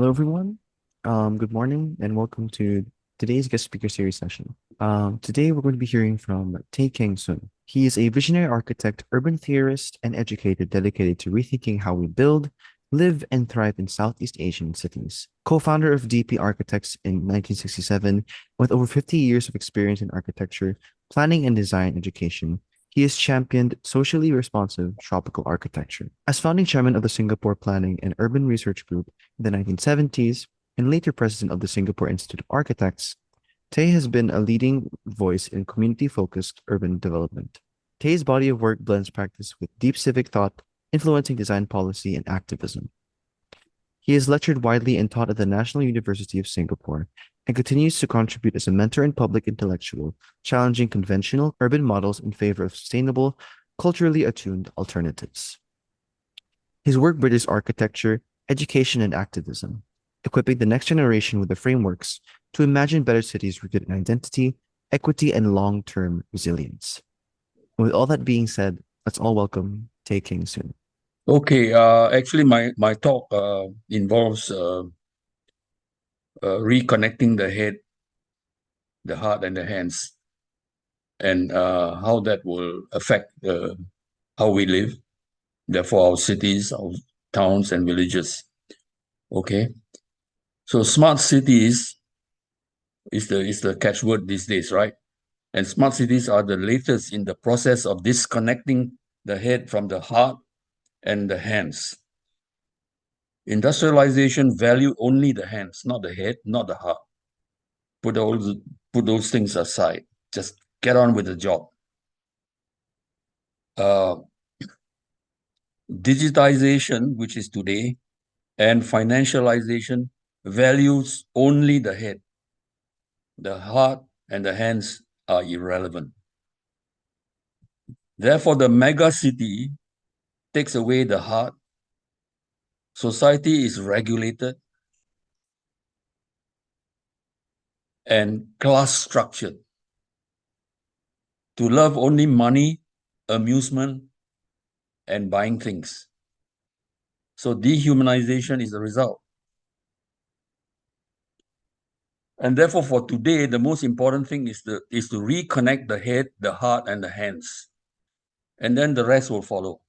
Hello, everyone. Good morning, and welcome to today's guest speaker series session. Today, we're going to be hearing from Tay Kheng Soon. He is a visionary architect, urban theorist, and educator dedicated to rethinking how we build, live, and thrive in Southeast Asian cities. Co-founder of DP Architects in 1967, with over 50 years of experience in architecture, planning, and design education, he has championed socially responsive tropical architecture. As founding chairman of the Singapore Planning and Urban Research Group in the 1970s and later president of the Singapore Institute of Architects, Tay has been a leading voice in community-focused urban development. Tay's body of work blends practice with deep civic thought, influencing design policy and activism. He has lectured widely and taught at the National University of Singapore and continues to contribute as a mentor and public intellectual, challenging conventional urban models in favor of sustainable, culturally attuned alternatives. His work bridges architecture, education, and activism, equipping the next generation with the frameworks to imagine better cities rooted in identity, equity, and long-term resilience. And with all that being said, let's all welcome Tay Kheng Soon. Okay, actually, my talk involves reconnecting the head, the heart, and the hands, and how that will affect how we live, therefore our cities, our towns, and villages. Okay, so smart cities is the catchword these days, right? And smart cities are the latest in the process of disconnecting the head from the heart and the hands. Industrialization value only the hands, not the head, not the heart. Put those things aside. Just get on with the job. Digitization, which is today, and financialization values only the head. The heart and the hands are irrelevant. Therefore, the mega city takes away the heart. Society is regulated and class structured. To love only money, amusement, and buying things. So dehumanization is the result. And therefore, for today, the most important thing is to reconnect the head, the heart, and the hands. And then the rest will follow.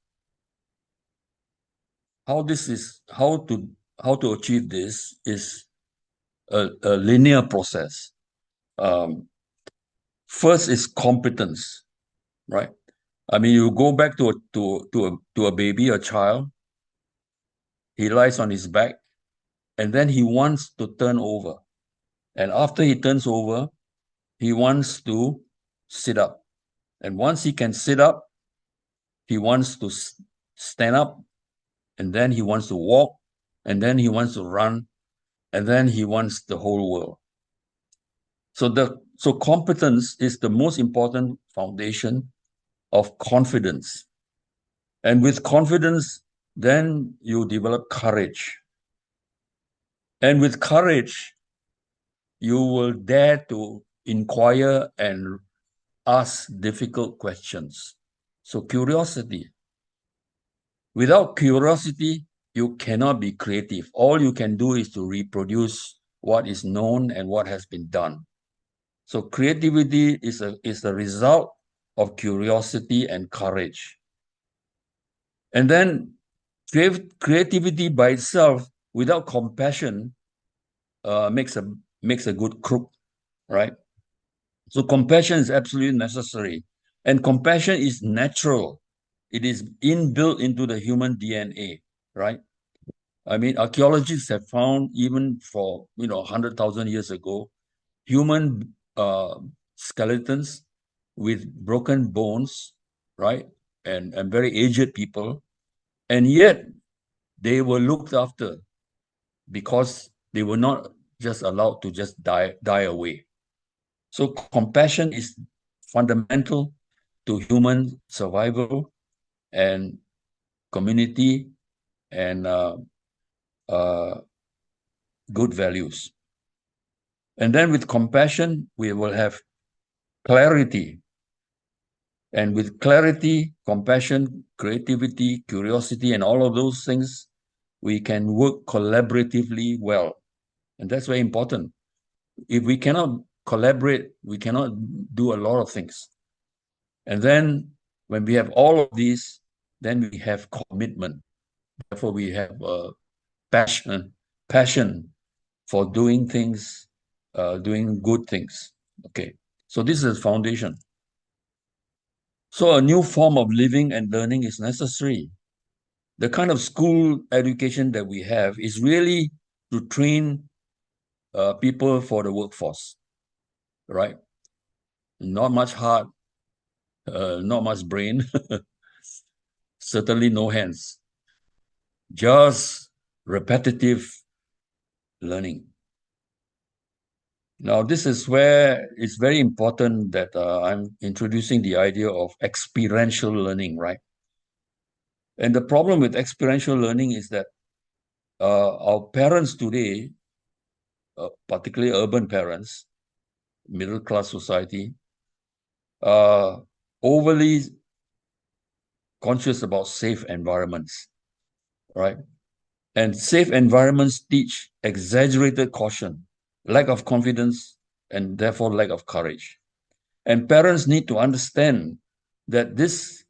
How to achieve this is a linear process. First is competence, right? I mean, you go back to a baby, a child. He lies on his back, and then he wants to turn over. And after he turns over, he wants to sit up. And once he can sit up, he wants to stand up, and then he wants to walk, and then he wants to run, and then he wants the whole world. So competence is the most important foundation of confidence. And with confidence, then you develop courage. And with courage, you will dare to inquire and ask difficult questions. So curiosity. Without curiosity, you cannot be creative. All you can do is to reproduce what is known and what has been done. So creativity is a result of curiosity and courage. And then creativity by itself, without compassion, makes a good crook, right? So compassion is absolutely necessary. And compassion is natural. It is inbuilt into the human DNA, right? I mean, archaeologists have found even for 100,000 years ago, human skeletons with broken bones, right, and very aged people, and yet they were looked after because they were not just allowed to just die away. So compassion is fundamental to human survival and community and good values. And then with compassion, we will have clarity. And with clarity, compassion, creativity, curiosity, and all of those things we can work collaboratively well. And that's very important. If we cannot collaborate, we cannot do a lot of things. And then when we have all of these, then we have commitment. Therefore, we have passion for doing things, doing good things. Okay, so this is the foundation. So a new form of living and learning is necessary. The kind of school education that we have is really to train people for the workforce, right? Not much heart, not much brain, certainly no hands, just repetitive learning. Now, this is where it's very important that I'm introducing the idea of experiential learning, right? And the problem with experiential learning is that our parents today, particularly urban parents, middle class society, are overly conscious about safe environments, right? And safe environments teach exaggerated caution, lack of confidence, and therefore lack of courage. And parents need to understand that this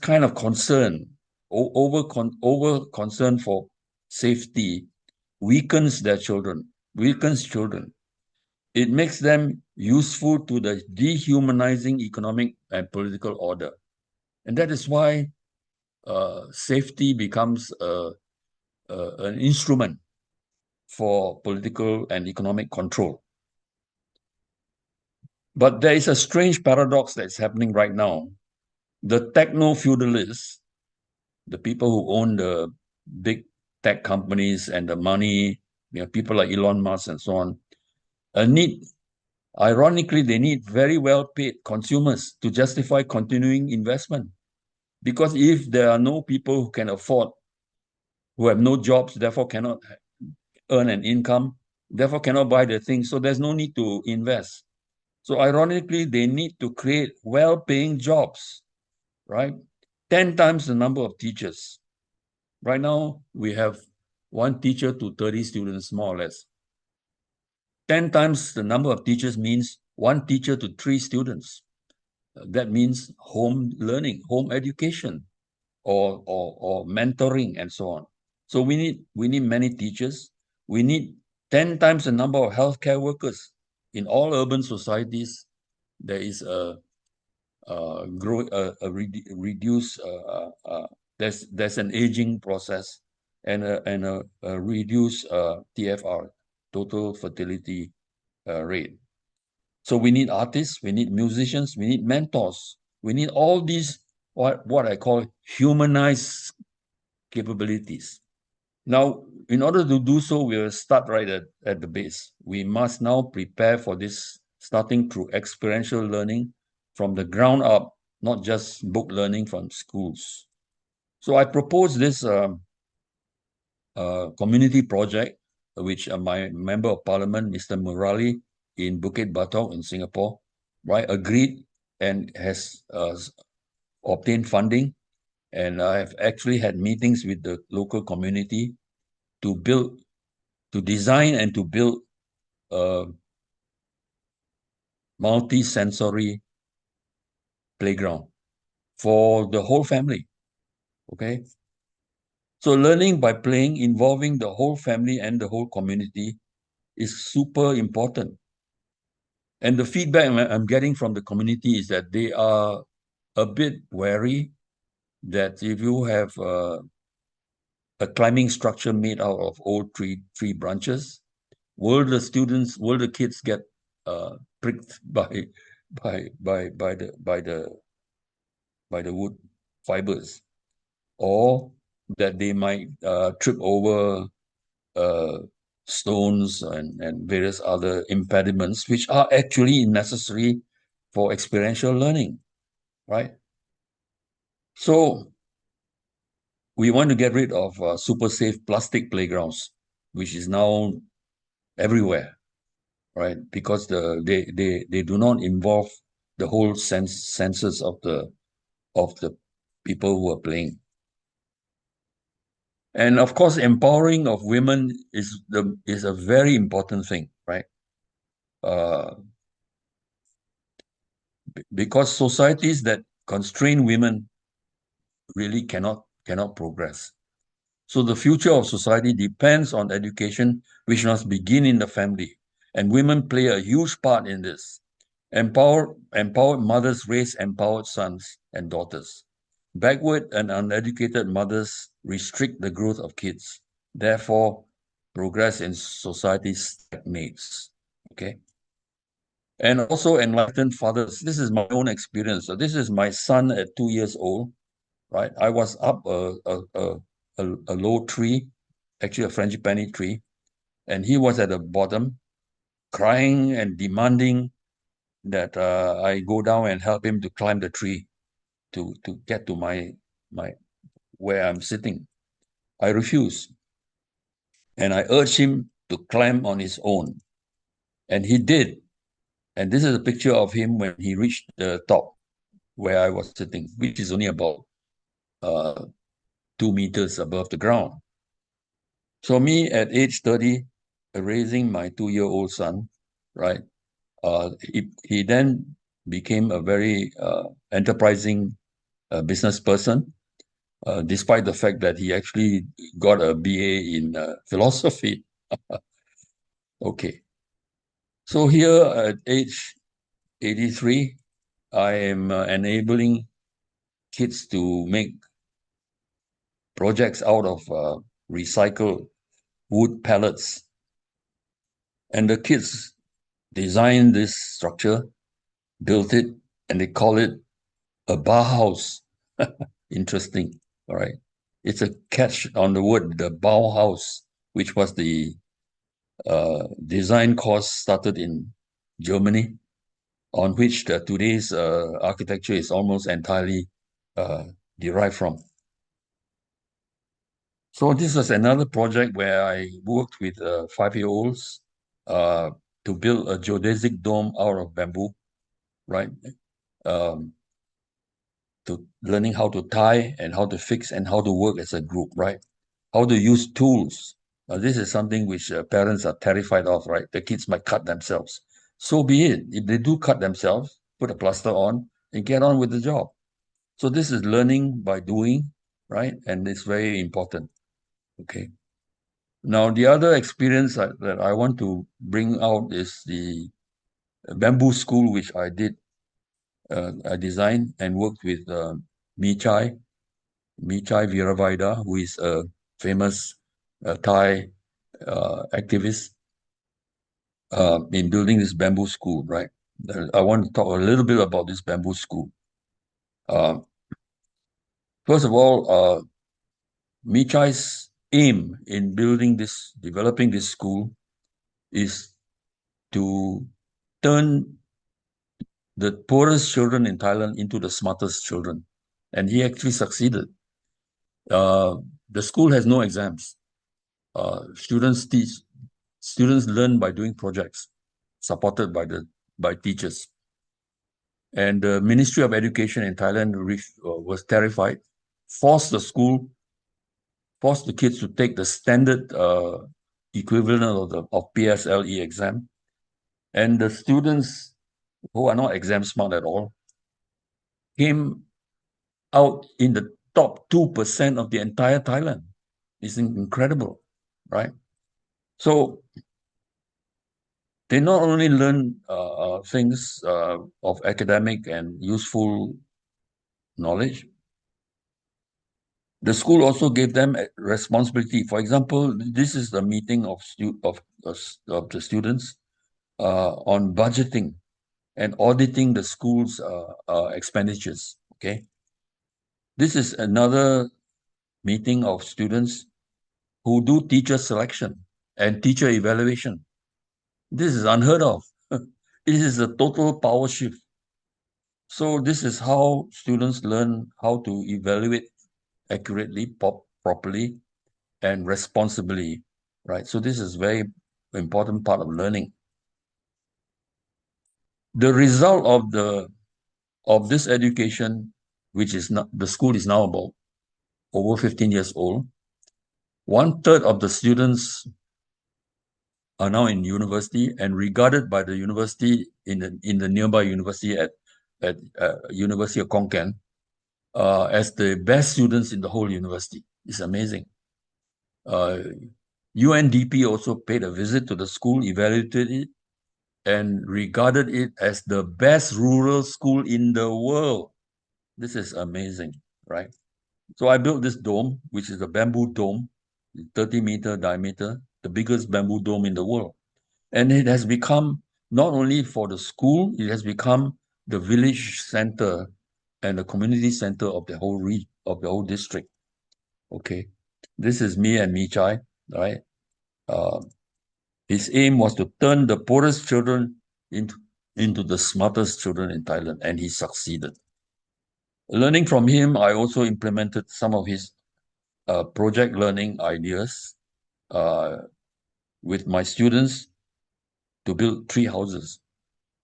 kind of concern, over concern for safety, weakens their children, weakens children. It makes them useful to the dehumanizing economic and political order. And that is why safety becomes an instrument for political and economic control. But there is a strange paradox that's happening right now. The techno-feudalists, the people who own the big tech companies and the money, people like Elon Musk and so on, ironically, they need very well-paid consumers to justify continuing investment. Because if there are no people who can afford, who have no jobs, therefore cannot earn an income, therefore cannot buy the things, so there's no need to invest. So ironically, they need to create well-paying jobs, right? 10 times the number of teachers. Right now, we have one teacher to 30 students, more or less. 10 times the number of teachers means one teacher to 3 students. That means home learning, home education, or mentoring, and so on. So we need many teachers. We need 10 times the number of healthcare workers. In all urban societies, there is there's an aging process and a reduced TFR, total fertility rate. So we need artists, we need musicians, we need mentors, we need all these what I call humanized capabilities. Now, in order to do so, we will start right at the base. We must now prepare for this, starting through experiential learning from the ground up, not just book learning from schools. So I propose this community project, which my member of parliament, Mr. Murali, in Bukit Batok in Singapore, right, agreed and has obtained funding. And I have actually had meetings with the local community to design and to build a multi-sensory playground for the whole family. Okay. So learning by playing, involving the whole family and the whole community, is super important. And the feedback I'm getting from the community is that they are a bit wary that if you have a climbing structure made out of old tree branches, will the kids get pricked by the wood fibers, or that they might trip over uh, stones and various other impediments, which are actually necessary for experiential learning, right? So we want to get rid of super safe plastic playgrounds, which is now everywhere, right? Because they do not involve the whole senses of the people who are playing. And of course, empowering of women is a very important thing, right? Uh, because societies that constrain women really cannot progress. So the future of society depends on education, which must begin in the family. And women play a huge part in this. Empowered mothers raise empowered sons and daughters. Backward and uneducated mothers restrict the growth of kids. Therefore, progress in society stagnates. Okay. And also enlightened fathers. This is my own experience. So this is my son at 2 years old, right? I was up a low tree, actually a frangipani tree, and he was at the bottom, crying and demanding that I go down and help him to climb the tree to get to my where I'm sitting. I refused, and I urged him to climb on his own, and he did. And this is a picture of him when he reached the top where I was sitting, which is only about uh, 2 meters above the ground. So me at age 30, raising my 2-year-old son, right? He then became a very enterprising business person, despite the fact that he actually got a BA in philosophy. Okay. So here at age 83, I am enabling kids to make projects out of recycled wood pellets. And the kids designed this structure, built it, and they call it a Bauhaus. Interesting. All right. It's a catch on the word, the Bauhaus, which was the design course started in Germany, on which today's architecture is almost entirely uh, derived from. So this was another project where I worked with 5-year-olds uh, to build a geodesic dome out of bamboo, right? Um, to learning how to tie and how to fix and how to work as a group, right? How to use tools. This is something which parents are terrified of, right? The kids might cut themselves. So be it. If they do cut themselves, put a plaster on and get on with the job. So this is learning by doing, right? And it's very important. Okay. Now, the other experience that I want to bring out is the bamboo school, which I did. I designed and worked with Michai Viravaida, who is a famous Thai activist in building this bamboo school, right? I want to talk a little bit about this bamboo school. Uh, First of all, Michai's aim in developing this school is to turn the poorest children in Thailand into the smartest children. And he actually succeeded. The school has no exams. Students learn by doing projects supported by teachers. And the Ministry of Education in Thailand was terrified, forced the kids to take the standard equivalent of PSLE exam. And the students who are not exam smart at all came out in the top 2% of the entire Thailand. It's incredible, right? So they not only learn things of academic and useful knowledge, the school also gave them a responsibility. For example, this is the meeting of the students on budgeting and auditing the school's expenditures. Okay, this is another meeting of students who do teacher selection and teacher evaluation. This is unheard of. This is a total power shift. So this is how students learn how to evaluate accurately, properly, and responsibly, right? So this is very important part of learning. The result of this education, which is not, the school is now about over 15 years old, 1/3 of the students are now in university and regarded by the university in the nearby university at University of Khon Kaen as the best students in the whole university. It's amazing. UNDP also paid a visit to the school, evaluated it, and regarded it as the best rural school in the world. This is amazing, right? So I built this dome, which is a bamboo dome, 30-meter diameter, the biggest bamboo dome in the world. And it has become not only for the school, it has become the village center and the community center of the whole district. Okay, this is me and Michai, right? His aim was to turn the poorest children into the smartest children in Thailand, and he succeeded. Learning from him, I also implemented some of his project learning ideas with my students to build tree houses.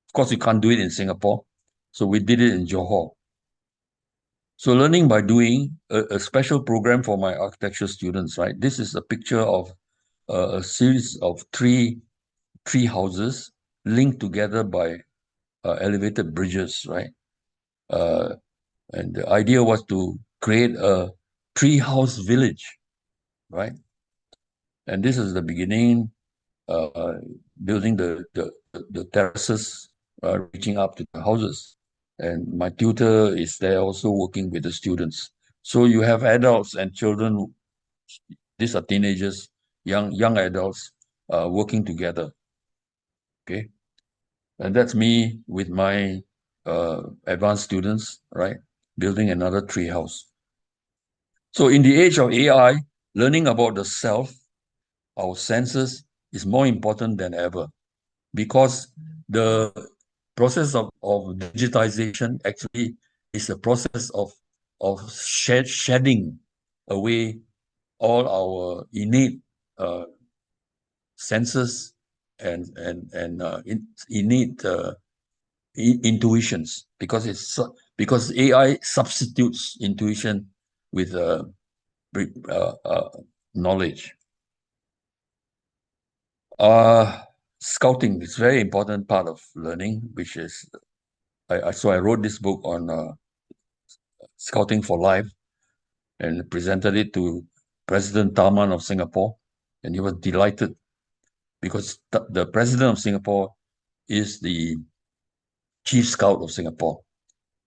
Of course, you can't do it in Singapore, so we did it in Johor. So learning by doing, a special program for my architecture students, right? This is a picture of a series of tree houses linked together by elevated bridges, right? And the idea was to create a tree house village, right? And this is the beginning, building the terraces, reaching up to the houses. And my tutor is there also working with the students. So you have adults and children. These are teenagers, young adults, working together. Okay, and that's me with my advanced students, right? Building another tree house. So in the age of AI, learning about the self, our senses, is more important than ever, because the process of digitization actually is a process of shedding away all our innate senses and innate intuitions, because AI substitutes intuition with knowledge. Scouting is very important part of learning, which is so I wrote this book on Scouting for Life and presented it to President Taman of Singapore, and he was delighted because the President of Singapore is the Chief Scout of Singapore,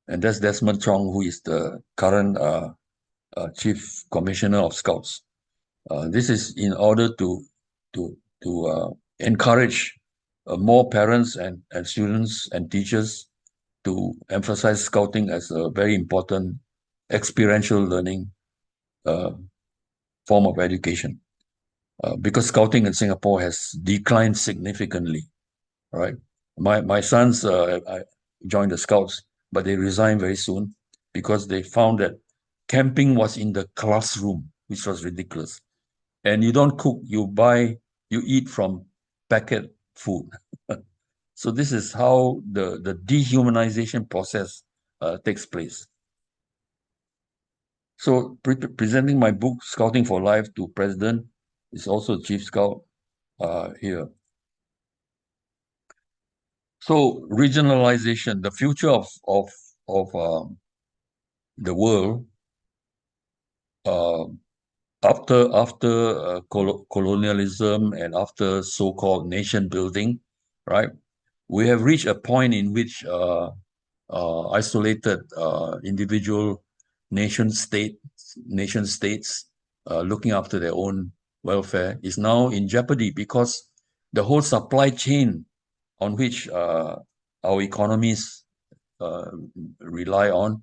and that's Desmond Chong, who is the current Chief Commissioner of Scouts. This is in order to encourage more parents and students and teachers to emphasize scouting as a very important experiential learning form of education. Because scouting in Singapore has declined significantly, right? My sons I joined the scouts, but they resigned very soon because they found that camping was in the classroom, which was ridiculous. And you don't cook, you eat from packet food. So this is how the dehumanization process takes place. So presenting my book, Scouting for Life, to President is also Chief Scout here. So regionalization, the future of the world after colonialism and after so-called nation building, right? We have reached a point in which isolated individual nation states looking after their own welfare is now in jeopardy, because the whole supply chain on which our economies rely on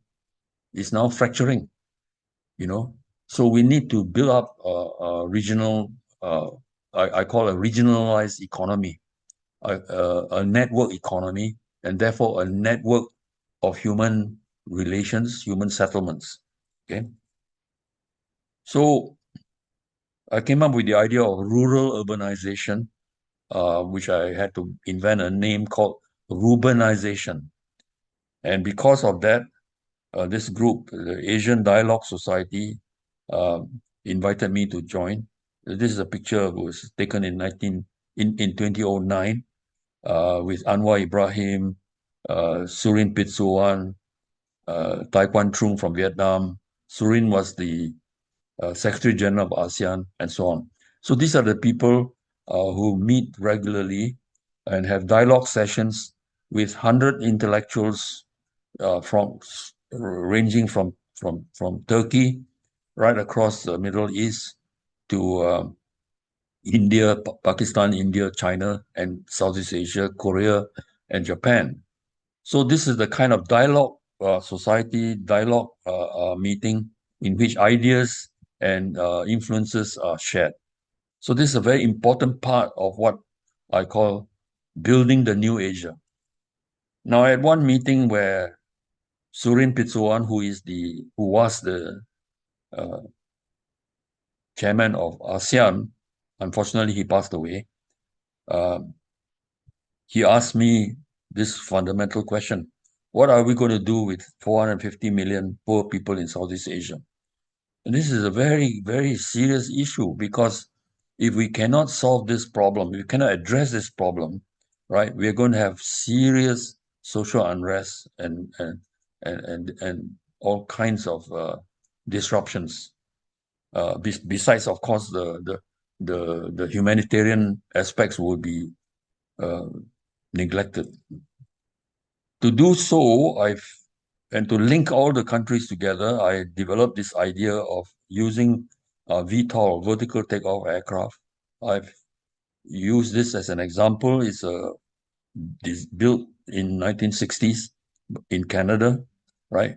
is now fracturing, you know. So we need to build up a regional, I call a regionalized economy, a network economy, and therefore a network of human relations, human settlements. Okay. So I came up with the idea of rural urbanization, which I had to invent a name called Rubenization. And because of that, this group, the Asian Dialogue Society, invited me to join. This is a picture that was taken in 2009 with Anwar Ibrahim, Surin Pitsuwan, Tai Quan Trung from Vietnam. Surin was the Secretary General of ASEAN, and so on. So these are the people who meet regularly and have dialogue sessions with 100 intellectuals from ranging from Turkey right across the Middle East to India, Pakistan, India, China, and Southeast Asia, Korea, and Japan. So this is the kind of dialogue society, dialogue meeting in which ideas and influences are shared. So this is a very important part of what I call building the new Asia. Now, at one meeting where Surin Pitsuwan, who was the uh, chairman of ASEAN, unfortunately he passed away. Uh, he asked me this fundamental question: what are we going to do with 450 million poor people in Southeast Asia? And this is a very, very serious issue, because if we cannot solve this problem, if we cannot address this problem, right, we're going to have serious social unrest and all kinds of disruptions. Besides, of course, the humanitarian aspects will be uh, neglected. To do so, and to link all the countries together, I developed this idea of using VTOL, vertical takeoff aircraft. I've used this as an example. It's built in 1960s in Canada, right?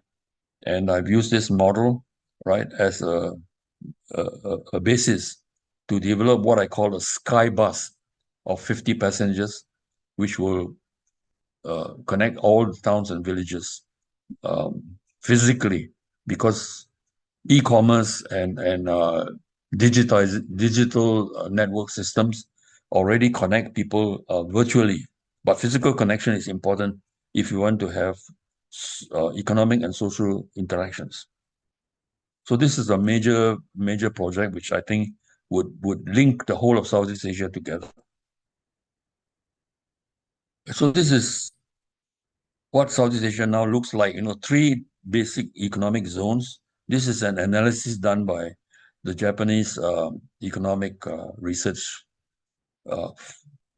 And I've used this model, right, as a basis to develop what I call a sky bus of 50 passengers, which will connect all the towns and villages physically, because e-commerce and digital network systems already connect people virtually, but physical connection is important if you want to have economic and social interactions. So this is a major project which I think would link the whole of Southeast Asia together. So this is what Southeast Asia now looks like. Three basic economic zones. This is an analysis done by the Japanese Economic Research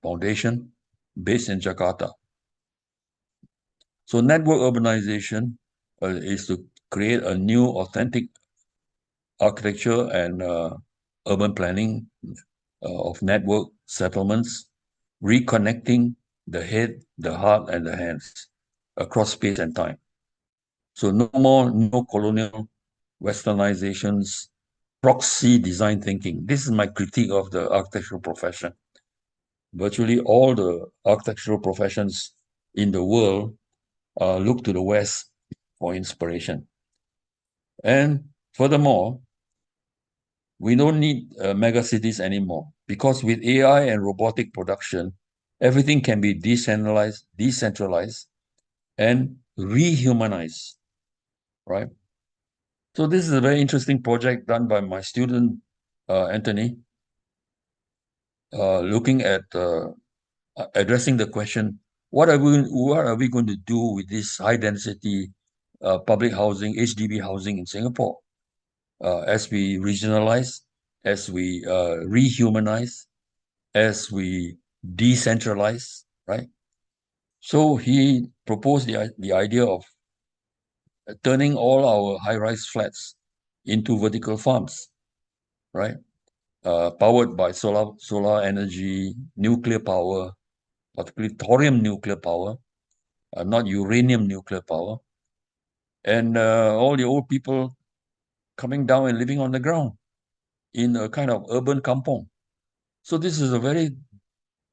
Foundation based in Jakarta. So network urbanization is to create a new authentic architecture and urban planning of network settlements, reconnecting the head, the heart, and the hands across space and time. So no more neo-colonial westernizations, proxy design thinking. This is my critique of the architectural profession. Virtually all the architectural professions in the world look to the West for inspiration. And furthermore, we don't need mega cities anymore, because with AI and robotic production, everything can be decentralized, and rehumanized, right? So this is a very interesting project done by my student, Anthony, looking at addressing the question, what are we going to do with this high density public housing, HDB housing in Singapore, as we regionalize, as we rehumanize, as we decentralize, right? So he proposed the idea of turning all our high-rise flats into vertical farms, right? Powered by solar energy, nuclear power, particularly thorium nuclear power, not uranium nuclear power, and all the old people coming down and living on the ground in a kind of urban kampong. So this is a very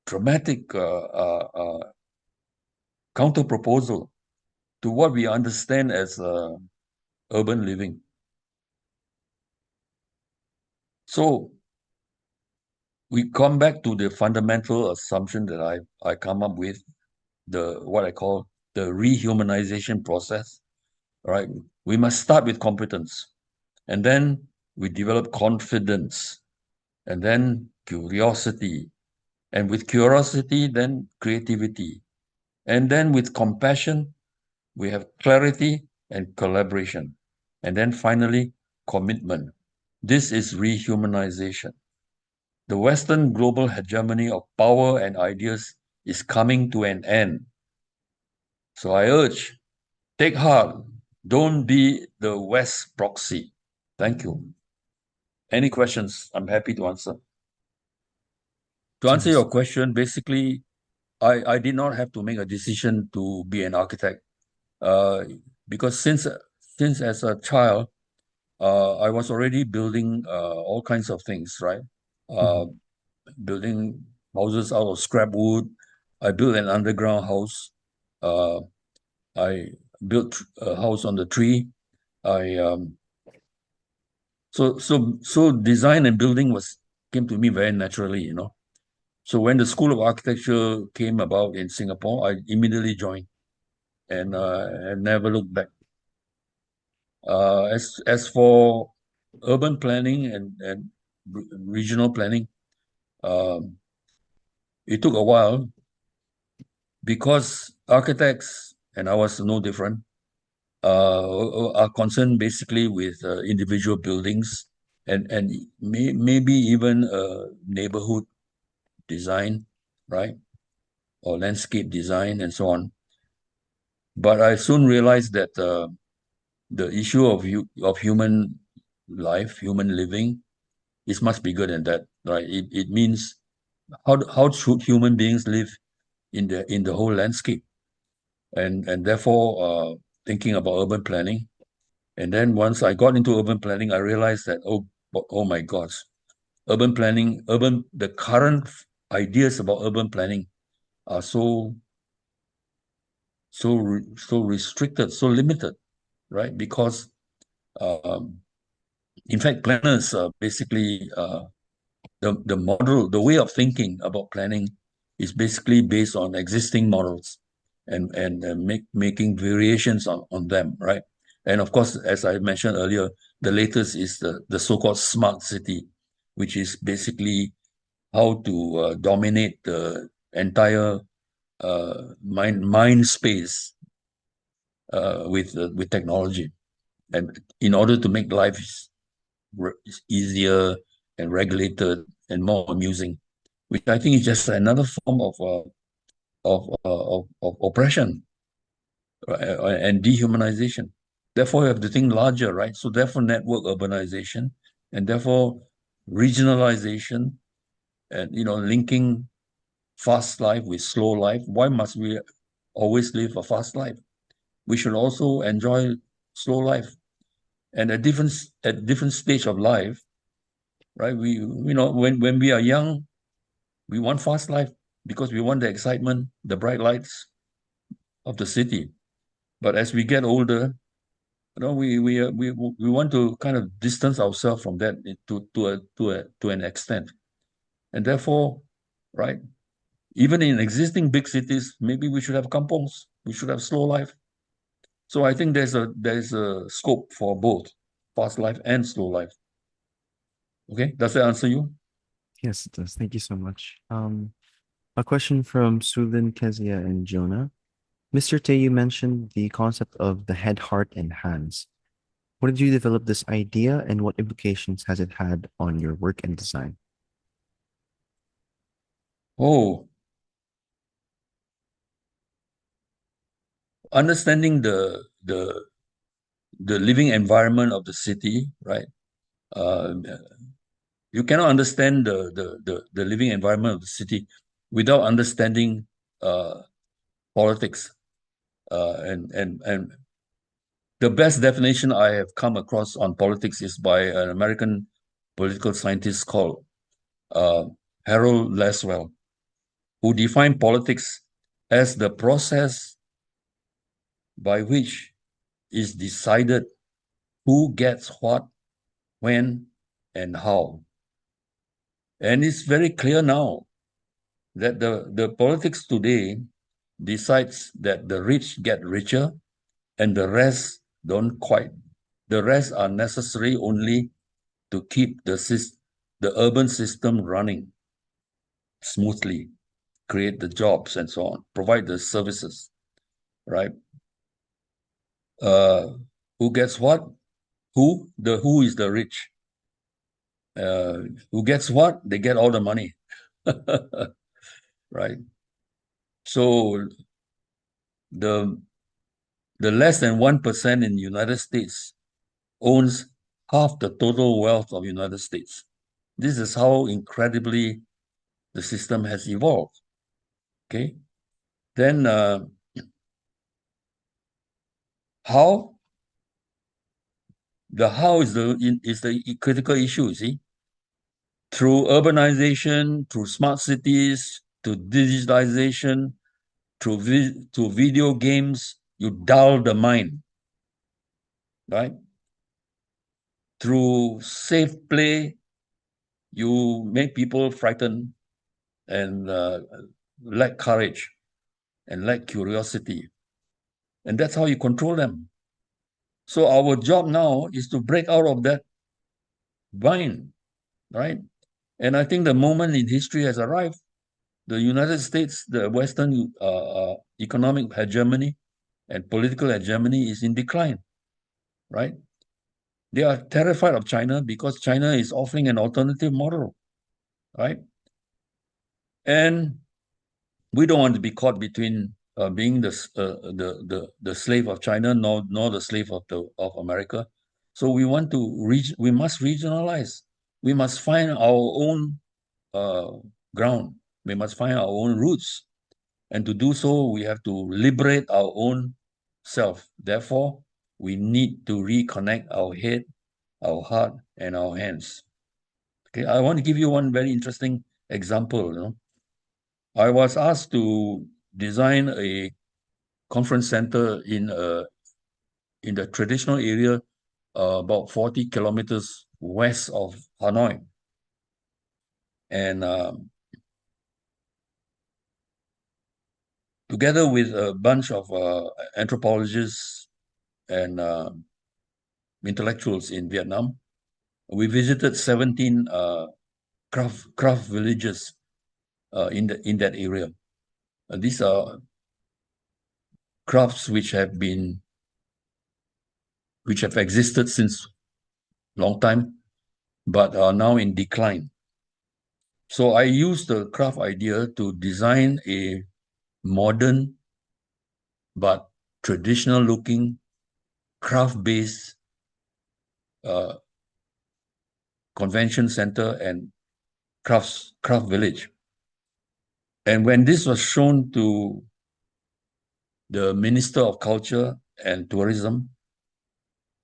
dramatic counter proposal to what we understand as urban living. So we come back to the fundamental assumption that I come up with, what I call the rehumanization process. Right? We must start with competence, and then we develop confidence, and then curiosity, and with curiosity, then creativity, and then with compassion, we have clarity and collaboration, and then finally, commitment. This is rehumanization. The Western global hegemony of power and ideas is coming to an end. So I urge, take heart, don't be the West proxy. Thank you. Any questions? I'm happy to answer. To answer Yes. your question, basically, I did not have to make a decision to be an architect because since as a child, I was already building all kinds of things, right? Mhm. Uh, Building houses out of scrap wood. I built an underground house. Uh, I built a house on the tree. I so design and building was came to me very naturally, you know. So when the School of Architecture came about in Singapore, I immediately joined and never looked back. As for urban planning and regional planning, um, it took a while because architects, and I was no different, are concerned basically with individual buildings and maybe even neighborhood design, right? Or landscape design and so on. But I soon realized that the issue of human life, human living, is much bigger than that, right? It means how should human beings live in the whole landscape, and therefore thinking about urban planning. And then once I got into urban planning, I realized that oh my gosh, the current ideas about urban planning are so restricted, so limited, right? Because um, in fact, planners are basically the model, the way of thinking about planning is basically based on existing models and making variations on them, right? And of course, as I mentioned earlier, the latest is the so-called smart city, which is basically how to dominate the entire mind space with technology, and in order to make life easier and regulated and more amusing, which I think is just another form of oppression and dehumanization. Therefore, you have to think larger, right? So therefore, network urbanization, and therefore regionalization, and linking fast life with slow life. Why must we always live a fast life? We should also enjoy slow life, and at different stage of life, right? When we are young, we want fast life because we want the excitement, the bright lights of the city. But as we get older, we want to kind of distance ourselves from that to an extent, and therefore, right, even in existing big cities, maybe we should have kampongs, we should have slow life. So I think there's a scope for both fast life and slow life. Okay, does that answer you? Yes, it does. Thank you so much. A question from Sulin, Kezia, and Jonah. Mr. Tay, you mentioned the concept of the head, heart, and hands. When did you develop this idea, and what implications has it had on your work and design? Oh, understanding the living environment of the city, right? Uh, you cannot understand the living environment of the city without understanding uh, politics. And the best definition I have come across on politics is by an American political scientist called uh, Harold Laswell, who defined politics as the process by which is decided who gets what, when, and how. And it's very clear now that the politics today decides that the rich get richer and the rest don't quite. The rest are necessary only to keep the urban system running smoothly, create the jobs and so on, provide the services, right? Who gets what? Who? The who is the rich. Who gets what? They get all the money, right? So the less than 1% in the United States owns half the total wealth of the United States. This is how incredibly the system has evolved. Okay, then how? The how is the critical issue. See, through urbanization, through smart cities, to digitization, through video games, you dull the mind, right? Through safe play, you make people frightened and lack courage and lack curiosity. And that's how you control them. So our job now is to break out of that bind, right? And I think the moment in history has arrived. The United States, the Western economic hegemony and political hegemony is in decline, right? They are terrified of China because China is offering an alternative model, right? And we don't want to be caught between being the slave of China nor the slave of America. So we want to we must regionalize. We must find our own ground. We must find our own roots. And to do so, we have to liberate our own self. Therefore, we need to reconnect our head, our heart, and our hands. Okay, I want to give you one very interesting example. I was asked to design a conference center in the traditional area about 40 kilometers west of Hanoi. And together with a bunch of anthropologists and intellectuals in Vietnam, we visited 17 craft villages in that area. These are crafts which have existed since long time, but are now in decline. So I used the craft idea to design a modern but traditional looking craft-based convention center and craft village. And when this was shown to the Minister of Culture and Tourism,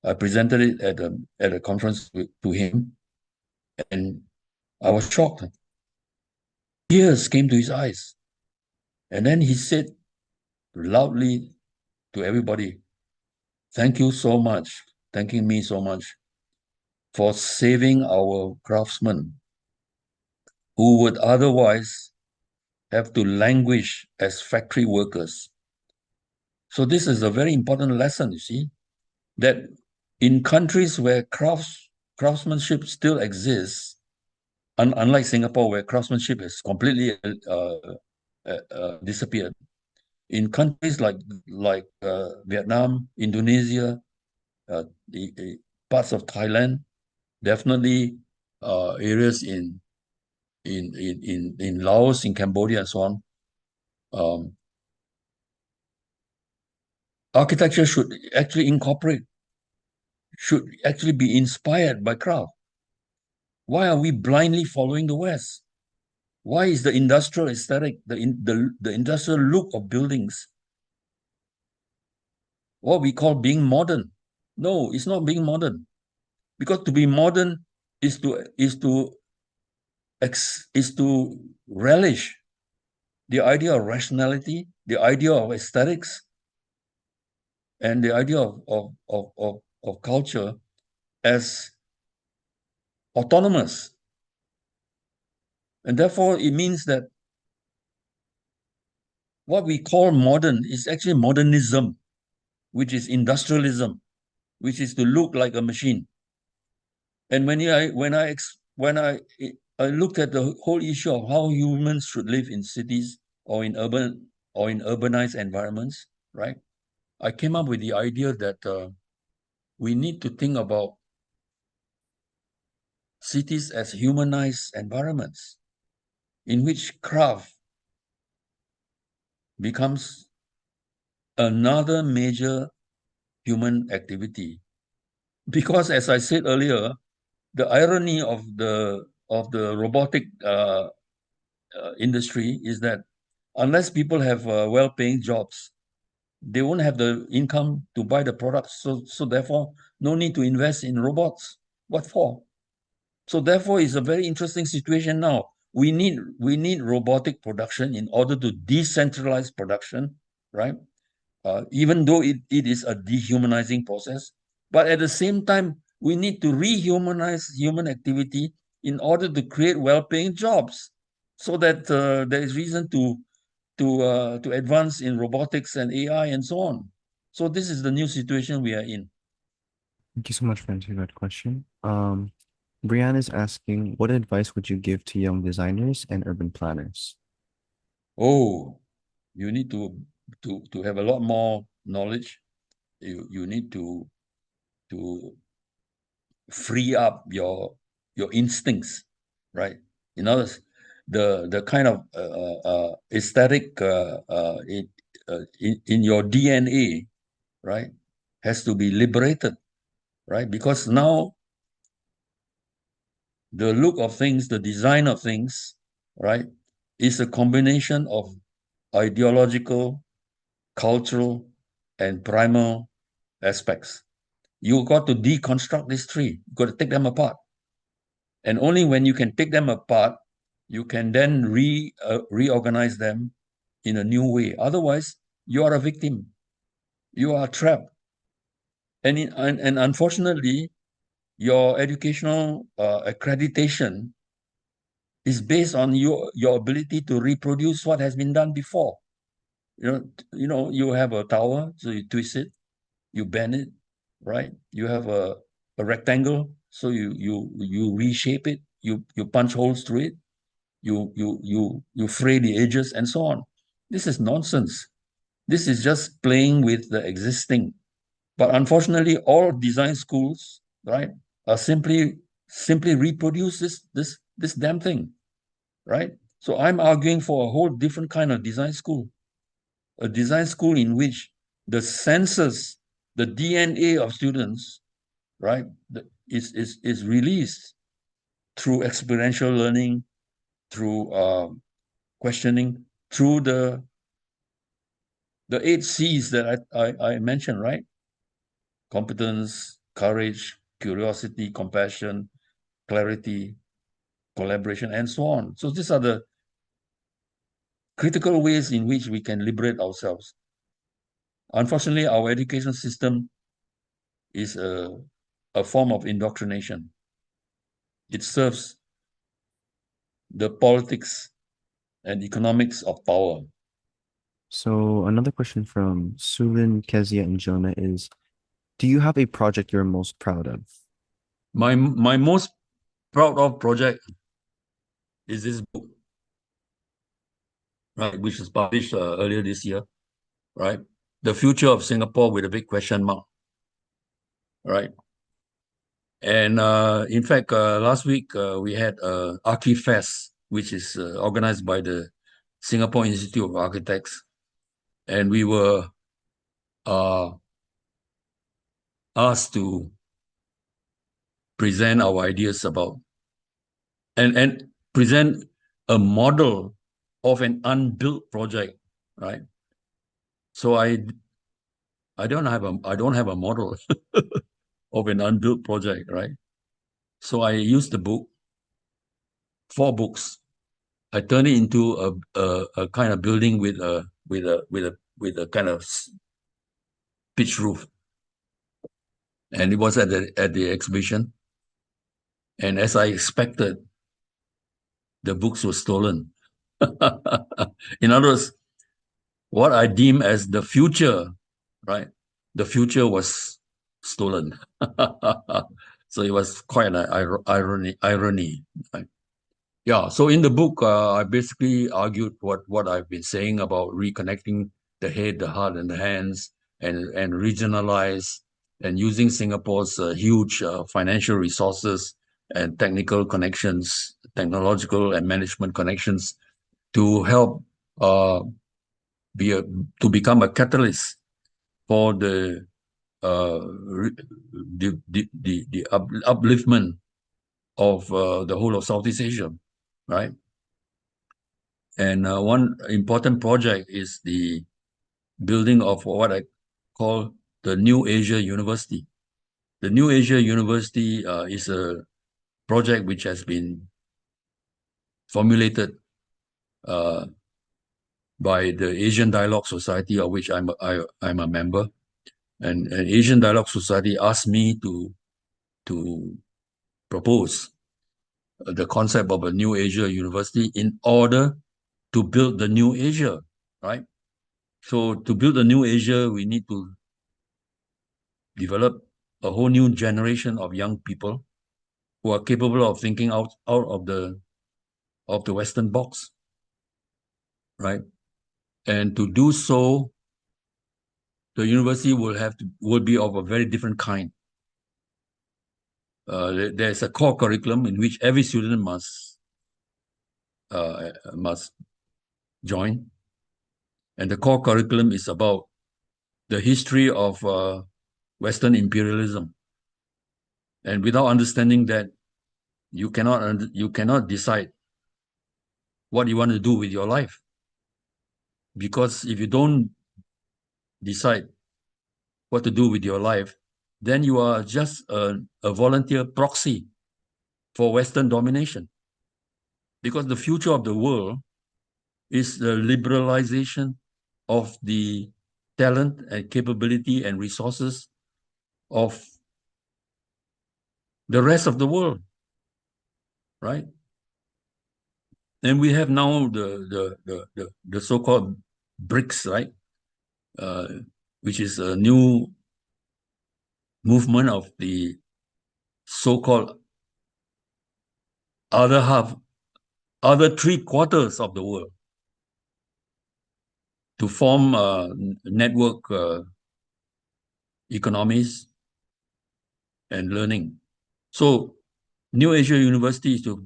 I presented it at a conference to him, and I was shocked. Tears came to his eyes. And then he said loudly to everybody, "Thank you so much, thanking me so much for saving our craftsmen who would otherwise have to languish as factory workers." So this is a very important lesson, you see, that in countries where craftsmanship still exists, unlike Singapore, where craftsmanship has completely disappeared, in countries like Vietnam, Indonesia, the parts of Thailand, definitely areas in Laos, in Cambodia, and so on. Architecture should actually be inspired by craft. Why are we blindly following the West? Why is the industrial aesthetic, the industrial look of buildings, what we call being modern? No, it's not being modern. Because to be modern is to relish the idea of rationality, the idea of aesthetics, and the idea of culture as autonomous. And therefore, it means that what we call modern is actually modernism, which is industrialism, which is to look like a machine. And when when I looked at the whole issue of how humans should live in cities or in urbanized environments, right? I came up with the idea that we need to think about cities as humanized environments in which craft becomes another major human activity. Because as I said earlier, the irony of the robotic industry is that unless people have well-paying jobs, they won't have the income to buy the products. So therefore, no need to invest in robots. What for? So therefore, it's a very interesting situation now. We need robotic production in order to decentralize production, right? Even though it is a dehumanizing process, but at the same time, we need to rehumanize human activity in order to create well-paying jobs, so that there is reason to advance in robotics and AI and so on. So this is the new situation we are in. Thank you so much for answering that question. Brianne is asking, what advice would you give to young designers and urban planners? Oh, you need to have a lot more knowledge. You need to free up your instincts, right? In other words, the kind of aesthetic in your DNA, right, has to be liberated, right? Because now the look of things, the design of things, right, is a combination of ideological, cultural, and primal aspects. You got to deconstruct these three. You got to take them apart. And only when you can take them apart, you can then reorganize them in a new way. Otherwise, you are a victim. You are trapped. And unfortunately, your educational accreditation is based on your ability to reproduce what has been done before. You have a tower, so you twist it, you bend it, right? You have a rectangle, so you reshape it, you punch holes through it, you fray the edges and so on. This is nonsense. This is just playing with the existing. But unfortunately, all design schools, right, are simply reproduce this damn thing, right? So I'm arguing for a whole different kind of design school, a design school in which the senses, the DNA of students, right, is released through experiential learning, through questioning, through the 8 C's that I mentioned, right? Competence, courage, curiosity, compassion, clarity, collaboration, and so on. So these are the critical ways in which we can liberate ourselves. Unfortunately, our education system is a form of indoctrination. It serves the politics and economics of power. So another question from Sulin, Kezia, and Jonah is, do you have a project you're most proud of? My most proud of project is this book, right, which was published earlier this year, right? The Future of Singapore with a big question mark, right? And in fact, last week we had ArchiFest, which is organized by the Singapore Institute of Architects, and we were uh, asked to present our ideas about and present a model of an unbuilt project, right? So I don't have a model of an unbuilt project, right? So I used the book, 4 books. I turned it into a kind of building with a kind of pitch roof, and it was at the exhibition. And as I expected, the books were stolen. In other words, what I deem as the future, right? The future was stolen. So it was quite an irony. Right? Yeah. So in the book, I basically argued what I've been saying about reconnecting the head, the heart, and the hands, and regionalize, and using Singapore's huge financial resources and technical connections, technological and management connections to help uh, be a to become a catalyst for the upliftment of the whole of Southeast Asia, right? And one important project is the building of what I call the New Asia University. The New Asia University is a project which has been formulated uh, by the Asian Dialogue Society, of which I'm a member. And Asian Dialogue Society asked me to propose the concept of a New Asia University in order to build the New Asia, right? So to build a New Asia, we need to develop a whole new generation of young people who are capable of thinking out of the Western box, right? And to do so, the university will be of a very different kind. There's a core curriculum in which every student must join, and the core curriculum is about the history of Western imperialism. And without understanding that, you cannot decide what you want to do with your life, because if you don't decide what to do with your life, then you are just a volunteer proxy for Western domination. Because the future of the world is the liberalization of the talent and capability and resources of the rest of the world, right? And we have now the so-called BRICS, right? Uh, which is a new movement of the so-called other half, other three-quarters of the world, to form network economies and learning. So New Asia University is to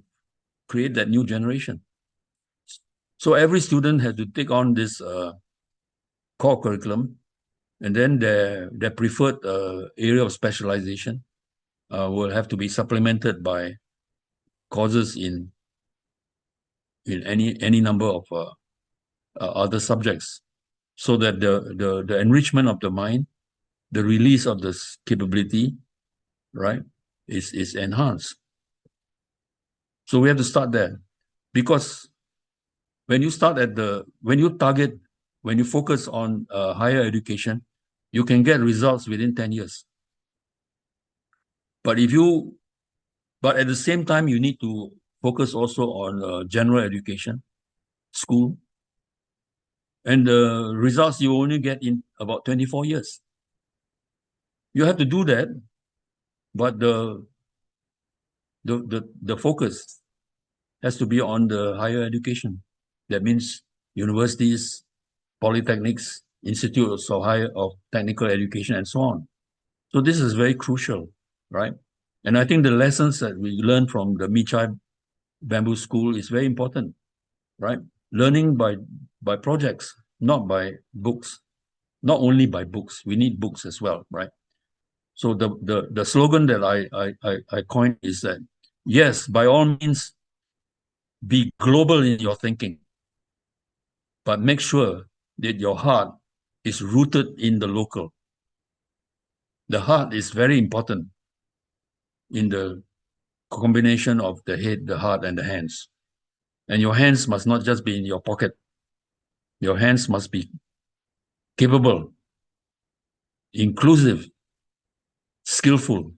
create that new generation. So every student has to take on this core curriculum, and then their preferred area of specialization will have to be supplemented by courses in any number of other subjects, so that the enrichment of the mind, the release of this capability, right, is enhanced. So we have to start there, because when you start when you focus on higher education, you can get results within 10 years. But but at the same time, you need to focus also on general education, school, and the results you only get in about 24 years. You have to do that, but the focus has to be on the higher education. That means universities, polytechnics, institutes of technical education, and so on. So this is very crucial, right? And I think the lessons that we learn from the Michai Bamboo School is very important, right? Learning by projects, not by books. Not only by books, we need books as well, right? So the slogan that I coined is that, yes, by all means, be global in your thinking, but make sure that your heart is rooted in the local. The heart is very important in the combination of the head, the heart, and the hands. And your hands must not just be in your pocket. Your hands must be capable, inclusive, skillful.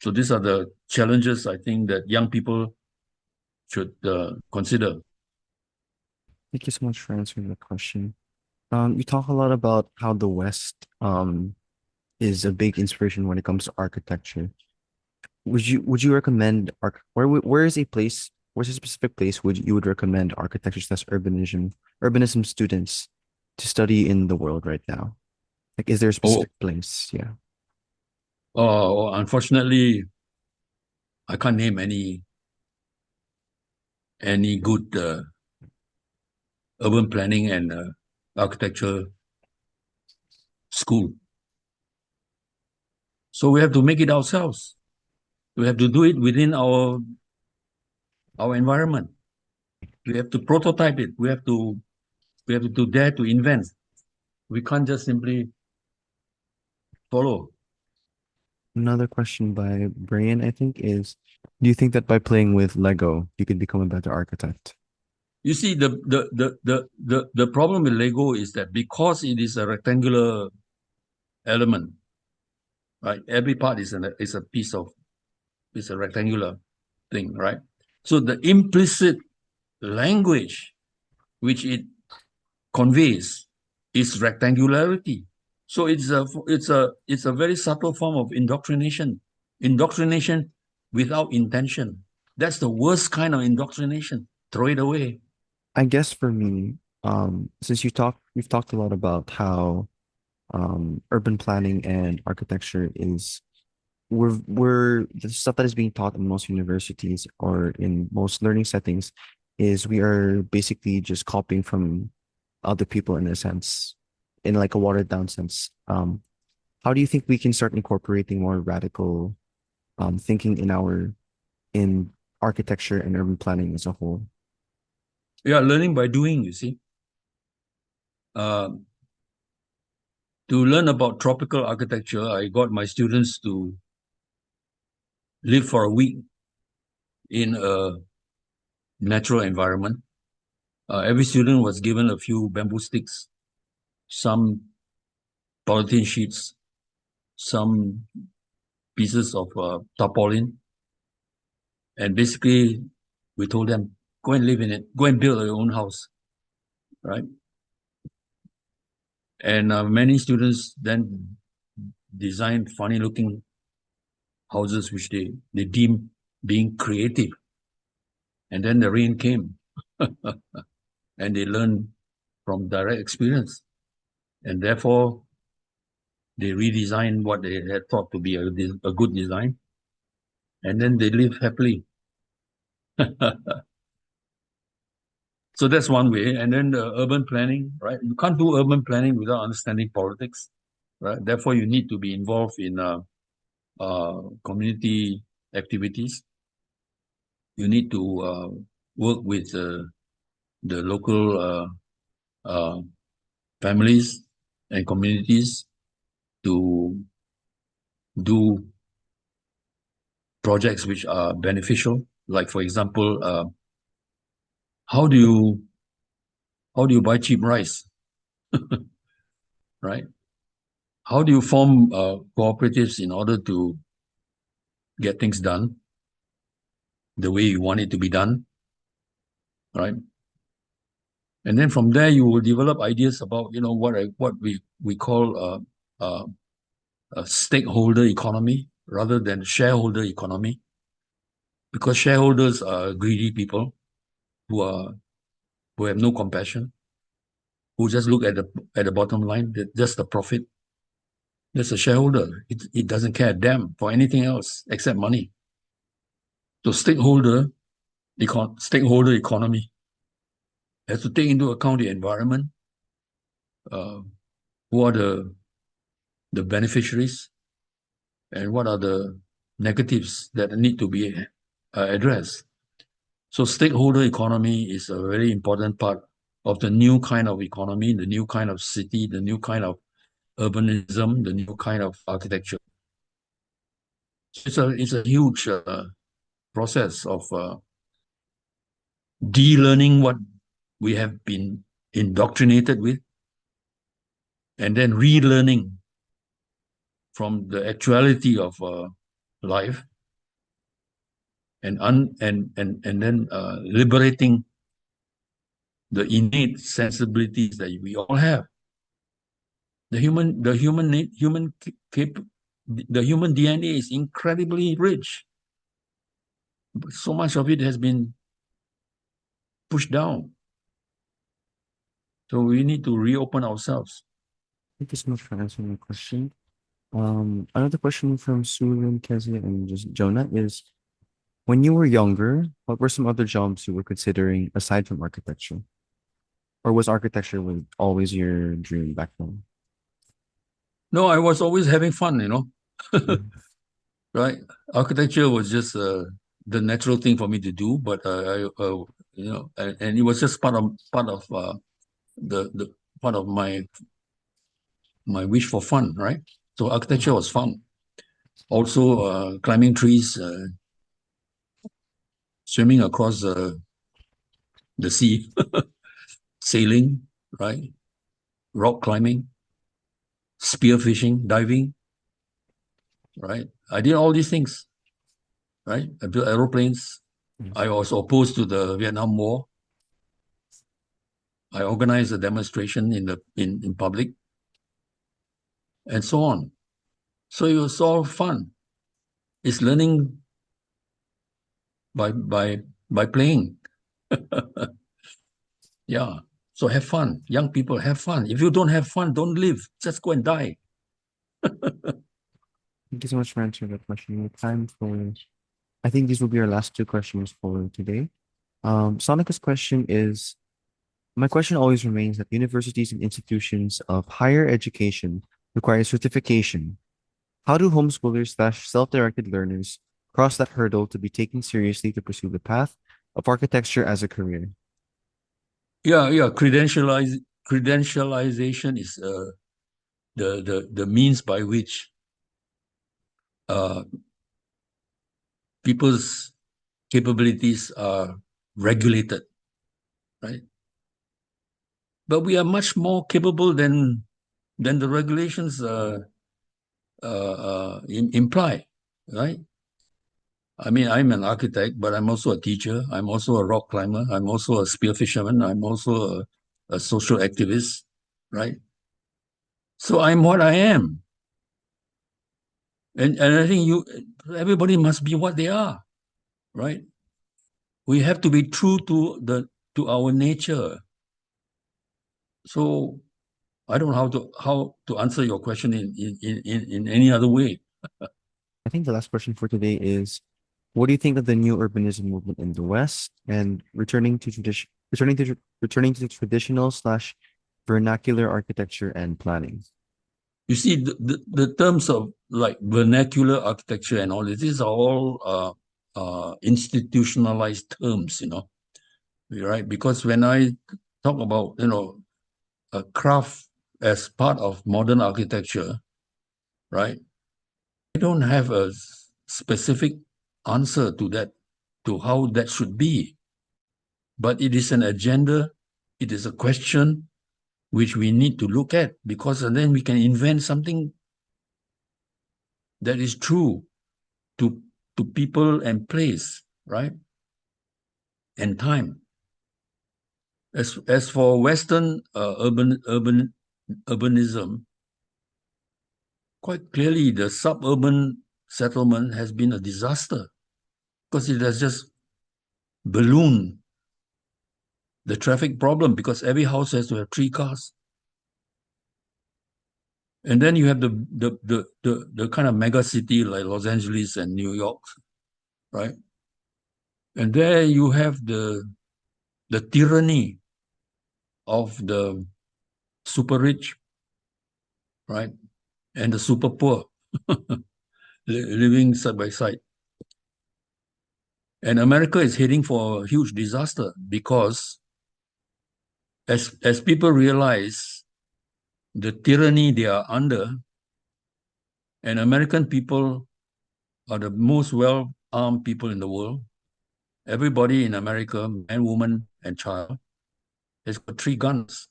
So these are the challenges I think that young people should consider. Thank you so much for answering that question. You talk a lot about how the West is a big inspiration when it comes to architecture. would you recommend where is a place, where's a specific place would you would recommend architecture slash urbanism students to study in the world right now? Like, is there a Oh, specific place? Yeah. unfortunately, I can't name any good urban planning and architecture school. So we have to make it ourselves. We have to do it within our environment. We have to prototype it. We have to dare to invent. We can't just simply follow. Another question by Brian, I think, is do you think that by playing with Lego, you could become a better architect? You see, the problem with Lego is that because it is a rectangular element, right? Every part is a piece of is a rectangular thing, right? So the implicit language which it conveys is rectangularity. So it's a very subtle form of indoctrination. Indoctrination without intention. That's the worst kind of indoctrination. Throw it away. I guess for me, since we've talked a lot about how urban planning and architecture is we're the stuff that is being taught in most universities or in most learning settings is we are basically just copying from other people in a sense, in like a watered down sense. How do you think we can start incorporating more radical thinking in architecture and urban planning as a whole? Yeah, learning by doing, you see. Uh, to learn about tropical architecture, I got my students to live for a week in a natural environment. Every student was given a few bamboo sticks, some polythene sheets, some pieces of tarpaulin, and basically we told them, go and live in it, go and build your own house, right? And many students then designed funny looking houses which they deemed being creative. And then the rain came and they learned from direct experience. And therefore, they redesigned what they had thought to be a good design. And then they live happily. So that's one way. And then the urban planning, right? You can't do urban planning without understanding politics, right? Therefore, you need to be involved in community activities. You need to work with the local uh, families and communities to do projects which are beneficial. Like, for example, how do you how do you buy cheap rice, right? How do you form cooperatives in order to get things done the way you want it to be done, right? And then from there, you will develop ideas about what we call a stakeholder economy rather than shareholder economy, because shareholders are greedy people who are who have no compassion, who just look at the bottom line, just the profit. That's a shareholder. It doesn't care a damn for anything else except money. So stakeholder economy has to take into account the environment, uh, who are the beneficiaries, and what are the negatives that need to be addressed. So stakeholder economy is a very important part of the new kind of economy, the new kind of city, the new kind of urbanism, the new kind of architecture. It's a huge process of de-learning what we have been indoctrinated with, and then relearning from the actuality of life, and then liberating the innate sensibilities that we all have. The human DNA is incredibly rich. But so much of it has been pushed down. So we need to reopen ourselves. Thank you so much for answering my question. Another question from Susan, Kezia, and just Jonah is, when you were younger, what were some other jobs you were considering aside from architecture? Or was architecture always your dream back then? No, I was always having fun, Mhm. right? Architecture was just the natural thing for me to do, but and it was just part of the part of my wish for fun, right? So architecture was fun. Also, climbing trees, swimming across the sea, sailing, right? Rock climbing, spearfishing, diving, right? I did all these things, right? I built aeroplanes. Mhm. I was opposed to the Vietnam War. I organized a demonstration in public, and so on. So it was all fun. It's learning by playing. Yeah. So have fun. Young people, have fun. If you don't have fun, don't live. Just go and die. Thank you so much for answering that question. We have time for, I think these will be our last two questions for today. Sonica's question is, my question always remains that universities and institutions of higher education require certification. How do homeschoolers slash self-directed learners cross that hurdle to be taken seriously to pursue the path of architecture as a career? Yeah. Credentialization is the means by which uh, people's capabilities are regulated, right? But we are much more capable than the regulations imply, right? I mean, I'm an architect, but I'm also a teacher. I'm also a rock climber. I'm also a spear fisherman. I'm also a social activist, right? So I'm what I am, and I think everybody must be what they are, right? We have to be true to our nature. So I don't know how to answer your question in any other way. I think the last question for today is, what do you think of the new urbanism movement in the West and returning to traditional slash vernacular architecture and planning? You see, the terms of like vernacular architecture and all this, these are all institutionalized terms, right? Because when I talk about, a craft as part of modern architecture, right? I don't have a specific answer to that, to how that should be, but it is an agenda. It is a question which we need to look at because then we can invent something that is true to people and place, right? And time. As for Western urbanism, quite clearly the suburban settlement has been a disaster because it has just ballooned the traffic problem because every house has to have 3 cars. And then you have the kind of mega city like Los Angeles and New York, right? And there you have the tyranny of the super rich, right? And the super poor living side by side. And America is heading for a huge disaster because as people realize the tyranny they are under, and American people are the most well-armed people in the world. Everybody in America, man, woman, and child, has got 3 guns.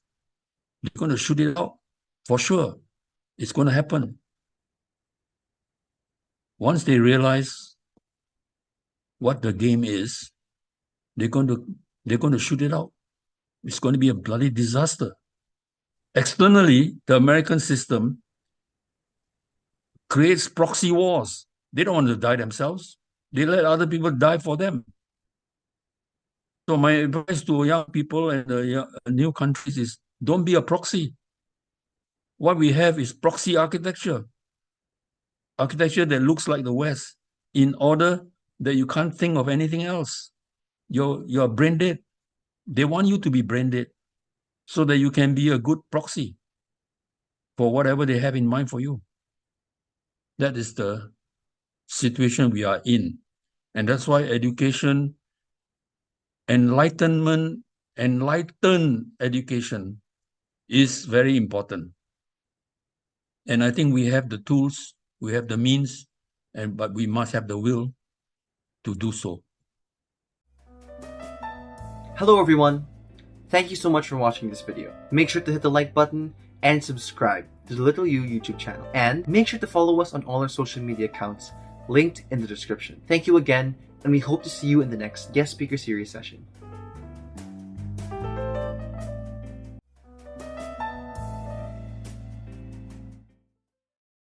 They're going to shoot it out for sure. It's going to happen. Once they realize what the game is, they're going to they're going to shoot it out. It's going to be a bloody disaster. Externally, the American system creates proxy wars. They don't want to die themselves. They let other people die for them. So my advice to young people and the new countries is don't be a proxy. What we have is proxy architecture that looks like the West, in order that you can't think of anything else. You're brain dead. They want you to be brain dead so that you can be a good proxy for whatever they have in mind for you. That is the situation we are in. And that's why education, enlightened education is very important. And I think we have the tools, we have the means, but we must have the will to do so. Hello everyone! Thank you so much for watching this video. Make sure to hit the like button and subscribe to the Little You YouTube channel. And make sure to follow us on all our social media accounts linked in the description. Thank you again, and we hope to see you in the next guest speaker series session.